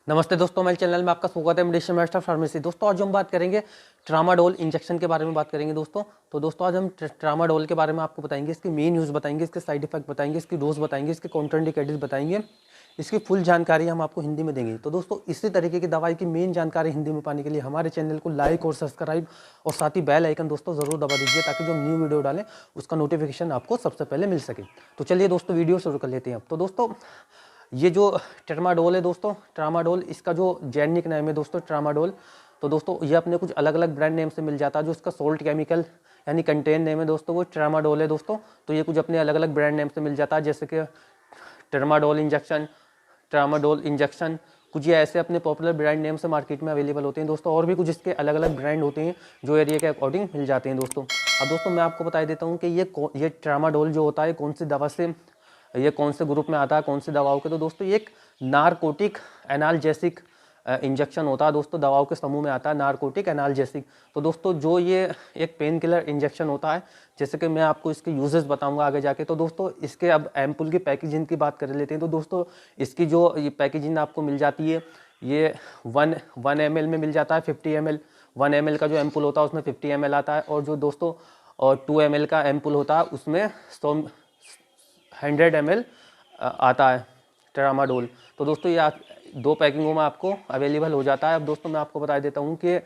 नमस्ते दोस्तों, मेरे चैनल में आपका स्वागत है। Medicine master pharmacy. दोस्तों आज हम बात करेंगे ट्रामाडोल इंजेक्शन के बारे में बात करेंगे दोस्तों। तो दोस्तों आज हम ट्रामाडोल के बारे में आपको बताएंगे, इसकी मेन यूज़ बताएंगे, इसके साइड इफेक्ट बताएंगे, इसकी डोज बताएंगे, इसके कॉन्ट्राइंडिकेटेड बताएंगे, इसकी फुल जानकारी हम आपको हिंदी में देंगे। तो दोस्तों इसी तरीके की दवाई की मेन जानकारी हिंदी में पाने के लिए हमारे चैनल को लाइक और सब्सक्राइब और साथ ही बेल आइकन दोस्तों ज़रूर दबा दीजिए, ताकि जो हम न्यू वीडियो डालें उसका नोटिफिकेशन आपको सबसे पहले मिल सके। तो चलिए दोस्तों वीडियो शुरू कर लेते हैं अब। तो दोस्तों ये जो ट्रामाडोल है दोस्तों, ट्रामाडोल इसका जो जेनेरिक नेम है दोस्तों ट्रामाडोल। तो दोस्तों ये अपने कुछ अलग अलग ब्रांड नेम से मिल जाता है। जो इसका सोल्ट केमिकल यानी कंटेन नेम है दोस्तों वो ट्रामाडोल है दोस्तों। तो ये कुछ अपने अलग अलग ब्रांड नेम से मिल जाता है, जैसे कि ट्रामाडोल इंजेक्शन, ट्रामाडोल इंजेक्शन, कुछ ये ऐसे अपने पॉपुलर ब्रांड नेम से मार्केट में अवेलेबल होते हैं दोस्तों। और भी कुछ इसके अलग अलग ब्रांड होते हैं जो एरिया के अकॉर्डिंग मिल जाते हैं दोस्तों। अब दोस्तों मैं आपको बता देता हूँ कि ये ट्रामाडोल जो होता है कौन सी दवा से, ये कौन से ग्रुप में आता है, कौन सी दवाओं के। तो दोस्तों ये एक नारकोटिक एनाल्जेसिक इंजेक्शन होता है दोस्तों, दवाओं के समूह में आता है नारकोटिक एनाल्जेसिक। तो दोस्तों जो ये एक पेन किलर इंजेक्शन होता है, जैसे कि मैं आपको इसके यूजेस बताऊंगा आगे जाके। तो दोस्तों इसके अब एम्पुल की पैकेजिंग की बात कर लेते हैं। तो दोस्तों इसकी जो ये पैकेजिंग आपको मिल जाती है, ये 1 ml में मिल जाता है। 50 ml 1 ml का जो एम्पुल होता है उसमें 50 ml आता है, और जो दोस्तों और 2 ml का एम्पुल होता है उसमें 100 ml आता है ट्रामाडोल। तो दोस्तों ये दो पैकिंगों में आपको अवेलेबल हो जाता है। अब दोस्तों मैं आपको बता देता हूँ कि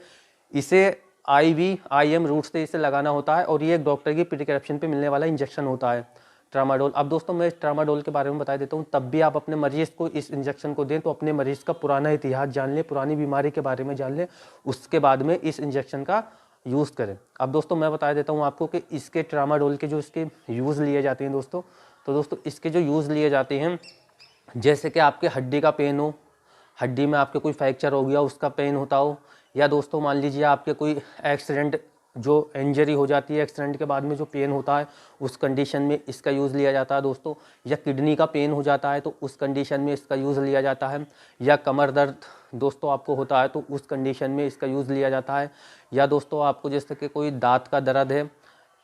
इसे IM रूट से इसे लगाना होता है, और ये एक डॉक्टर की प्रिस्क्रिप्शन पे मिलने वाला इंजेक्शन होता है ट्रामाडोल। अब दोस्तों मैं ट्रामाडोल के बारे में बता देता हूँ, तब भी आप अपने मरीज़ को इस इंजेक्शन को दें तो अपने मरीज़ का पुराना इतिहास जान लें, पुरानी बीमारी के बारे में जान लें, उसके बाद में इस इंजेक्शन का यूज़ करें। अब दोस्तों मैं बता देता हूँ आपको कि इसके ट्रामाडोल के जो इसके यूज़ लिए जाते हैं दोस्तों। तो दोस्तों इसके जो यूज़ लिए जाते हैं, जैसे कि आपके हड्डी का पेन हो, हड्डी में आपके कोई फ्रैक्चर हो गया उसका पेन होता हो, या दोस्तों मान लीजिए आपके कोई एक्सीडेंट, जो इंजरी हो जाती है एक्सीडेंट के बाद में जो पेन होता है उस कंडीशन में इसका यूज़ लिया जाता है दोस्तों। या किडनी का पेन हो जाता है तो उस कंडीशन में इसका यूज़ लिया जाता है। या कमर दर्द दोस्तों आपको होता है तो उस कंडीशन में इसका यूज़ लिया जाता है। या दोस्तों आपको जैसे कि कोई दांत का दर्द है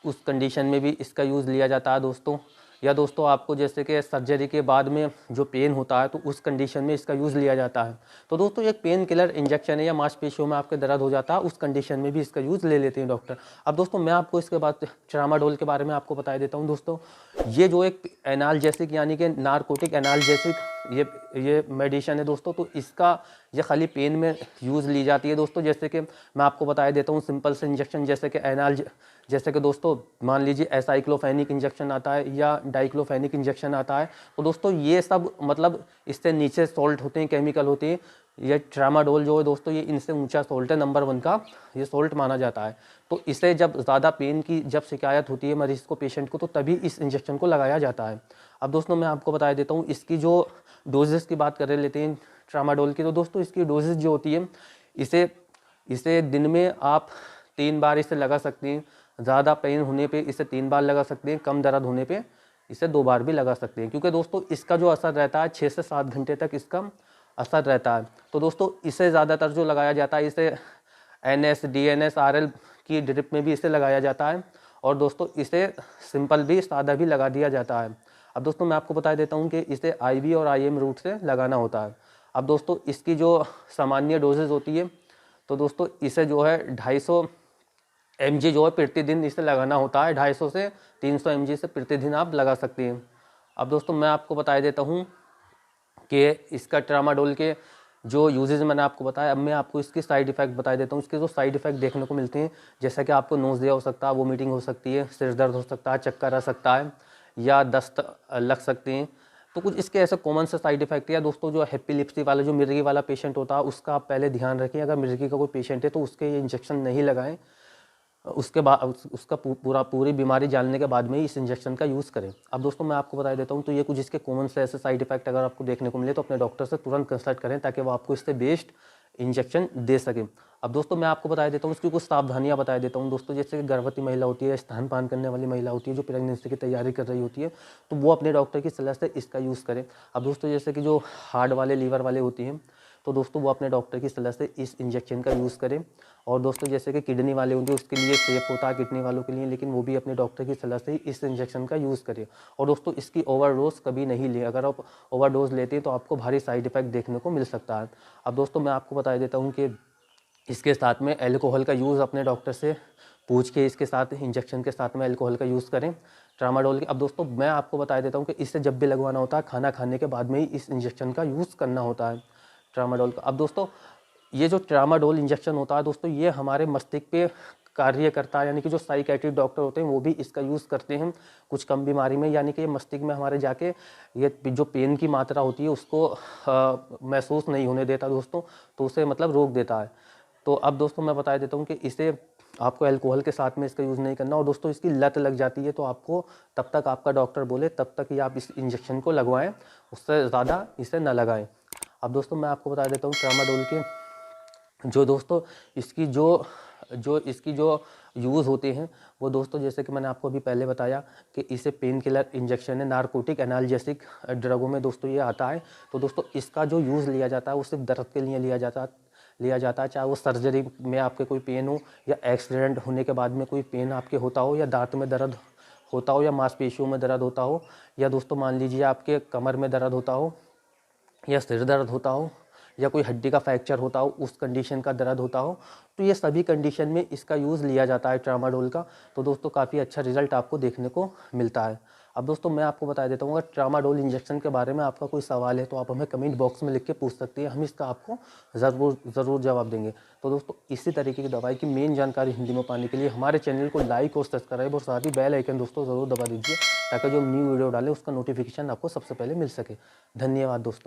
उस कंडीशन में भी इसका यूज़ लिया जाता है दोस्तों। या दोस्तों आपको जैसे कि सर्जरी के बाद में जो पेन होता है तो उस कंडीशन में इसका यूज़ लिया जाता है। तो दोस्तों एक पेन किलर इंजेक्शन है, या मांसपेशियों में आपके दर्द हो जाता है उस कंडीशन में भी इसका यूज़ ले लेते हैं डॉक्टर। अब दोस्तों मैं आपको इसके बाद ट्रामाडोल के बारे में आपको बता देता हूँ दोस्तों। ये जो एक एनाल्जेसिक यानी कि नारकोटिक एनाल्जेसिक ये मेडिसिन है दोस्तों। तो इसका ये खाली पेन में यूज़ ली जाती है दोस्तों। जैसे कि मैं आपको बता देता हूँ सिंपल से इंजेक्शन, जैसे कि दोस्तों मान लीजिए एसाइक्लोफेनिक इंजेक्शन आता है या डाइक्लोफेनिक इंजेक्शन आता है। तो दोस्तों ये सब मतलब इससे नीचे सॉल्ट होते हैं, केमिकल होते हैं। ये ट्रामाडोल जो है दोस्तों ये इनसे ऊंचा सॉल्ट है, नंबर 1 का ये सॉल्ट माना जाता है। तो इसे जब ज़्यादा पेन की जब शिकायत होती है मरीज़ को, पेशेंट को, तो तभी इस इंजेक्शन को लगाया जाता है। अब दोस्तों मैं आपको बता देता हूँ इसकी जो डोजेस की बात कर लेते हैं ट्रामाडोल की। तो दोस्तों इसकी डोजेस जो होती है, इसे दिन में आप 3 बार इसे लगा सकते हैं। ज़्यादा पेन होने पे इसे 3 बार लगा सकते हैं, कम दर्द होने पे इसे 2 बार भी लगा सकते हैं, क्योंकि दोस्तों इसका जो असर रहता है 6 से 7 घंटे तक इसका असर रहता है। तो दोस्तों इसे ज़्यादातर जो लगाया जाता है इसे NS DNS RL की ड्रिप में भी इसे लगाया जाता है, और दोस्तों इसे सिंपल भी सादा भी लगा दिया जाता है। अब दोस्तों मैं आपको बता देता हूँ कि इसे IV और IM रूट से लगाना होता है। अब दोस्तों इसकी जो सामान्य डोजेज होती है, तो दोस्तों इसे जो है 250 mg जो है प्रतिदिन इसे लगाना होता है। 250 से 300 mg से प्रतिदिन आप लगा सकते हैं। अब दोस्तों मैं आपको बता देता हूँ कि इसका ट्रामाडोल के जो यूजेज मैंने आपको बताया। अब मैं आपको इसके साइड इफेक्ट बता देता हूँ। इसके जो साइड इफेक्ट देखने को मिलते हैं, जैसा कि आपको नोज़िया हो सकता है, वोमिटिंग हो सकती है, सिर दर्द हो सकता है, चक्कर आ सकता है, या दस्त लग सकते हैं। तो कुछ इसके ऐसे कॉमन से साइड इफेक्ट। या दोस्तों जो एपिलेप्सी वाला, जो मिर्गी वाला पेशेंट होता है उसका आप पहले ध्यान रखें। अगर मिर्गी का कोई पेशेंट है तो उसके ये इंजेक्शन नहीं लगाएं, उसके बाद उसका पूरी बीमारी जानने के बाद में ही इस इंजेक्शन का यूज़ करें। अब दोस्तों मैं आपको बता देता हूँ, तो ये कुछ इसके कॉमन से ऐसे साइड इफेक्ट अगर आपको देखने को मिले तो अपने डॉक्टर से तुरंत कंसल्ट करें, ताकि वो आपको इससे बेस्ट इंजेक्शन दे सके। अब दोस्तों मैं आपको बता देता हूँ इसकी कुछ सावधानियाँ बता देता हूँ दोस्तों। जैसे कि गर्भवती महिला होती है, स्तनपान करने वाली महिला होती है, जो प्रेगनेंसी की तैयारी कर रही होती है, तो वो अपने डॉक्टर की सलाह से इसका यूज़ करें। अब दोस्तों जैसे कि जो हार्ट वाले, लीवर वाले होती हैं, तो दोस्तों वो अपने डॉक्टर की सलाह से इस इंजेक्शन का यूज़ करें। और दोस्तों जैसे कि किडनी वाले होंगे उसके लिए सेफ होता है किडनी वालों के लिए, लेकिन वो भी अपने डॉक्टर की सलाह से इस इंजेक्शन का यूज़ करें। और दोस्तों इसकी ओवरडोज कभी नहीं लें, अगर आप ओवरडोज लेते हैं तो आपको भारी साइड इफेक्ट देखने को मिल सकता है। अब दोस्तों मैं आपको बता देता हूँ कि इसके साथ में अल्कोहल का यूज़ अपने डॉक्टर से पूछ के इसके साथ इंजेक्शन के साथ में अल्कोहल का यूज़ करें ट्रामाडोल के। अब दोस्तों मैं आपको बता देता हूँ कि इसे जब भी लगवाना होता है खाना खाने के बाद में ही इस इंजेक्शन का यूज़ करना होता है ट्रामाडोल का। अब दोस्तों ये जो ट्रामाडोल इंजेक्शन होता है दोस्तों ये हमारे मस्तिष्क पे कार्य करता है, यानी कि जो साइकेट्रिक डॉक्टर होते हैं वो भी इसका यूज़ करते हैं कुछ कम बीमारी में, यानी कि ये मस्तिष्क में हमारे जाके ये जो पेन की मात्रा होती है उसको महसूस नहीं होने देता दोस्तों, तो उसे मतलब रोक देता है। तो अब दोस्तों मैं बता देता हूँ कि इसे आपको अल्कोहल के साथ में इसका यूज़ नहीं करना, और दोस्तों इसकी लत लग जाती है तो आपको तब तक आपका डॉक्टर बोले तब तक ही आप इस इंजेक्शन को लगवाएं, उससे ज़्यादा इसे न लगाएं। अब दोस्तों मैं आपको बता देता हूँ ट्रामाडोल के जो दोस्तों इसकी जो यूज़ होते हैं वो दोस्तों जैसे कि मैंने आपको अभी पहले बताया कि इसे पेन किलर इंजेक्शन है, नारकोटिक एनाल्जेसिक ड्रगों में दोस्तों ये आता है। तो दोस्तों इसका जो यूज़ लिया जाता है वो सिर्फ दर्द के लिए लिया जाता है, चाहे वो सर्जरी में आपके कोई पेन हो या एक्सीडेंट होने के बाद में कोई पेन आपके होता हो, या दांत में दर्द होता हो, या मांसपेशियों में दर्द होता हो, या दोस्तों मान लीजिए आपके कमर में दर्द होता हो, या सिर दर्द होता हो, या कोई हड्डी का फ्रैक्चर होता हो उस कंडीशन का दर्द होता हो, तो ये सभी कंडीशन में इसका यूज़ लिया जाता है ट्रामाडोल का। तो दोस्तों काफ़ी अच्छा रिजल्ट आपको देखने को मिलता है। अब दोस्तों मैं आपको बता देता हूँ अगर ट्रामाडोल इंजेक्शन के बारे में आपका कोई सवाल है तो आप हमें कमेंट बॉक्स में लिख के पूछ सकते हैं, हम इसका आपको ज़रूर जवाब देंगे। तो दोस्तों इसी तरीके की दवाई की मेन जानकारी हिंदी में पाने के लिए हमारे चैनल को लाइक और सब्सक्राइब और साथ ही बेल आइकन दोस्तों ज़रूर दबा दीजिए, ताकि जो न्यू वीडियो डालें उसका नोटिफिकेशन आपको सबसे पहले मिल सके। धन्यवाद दोस्तों।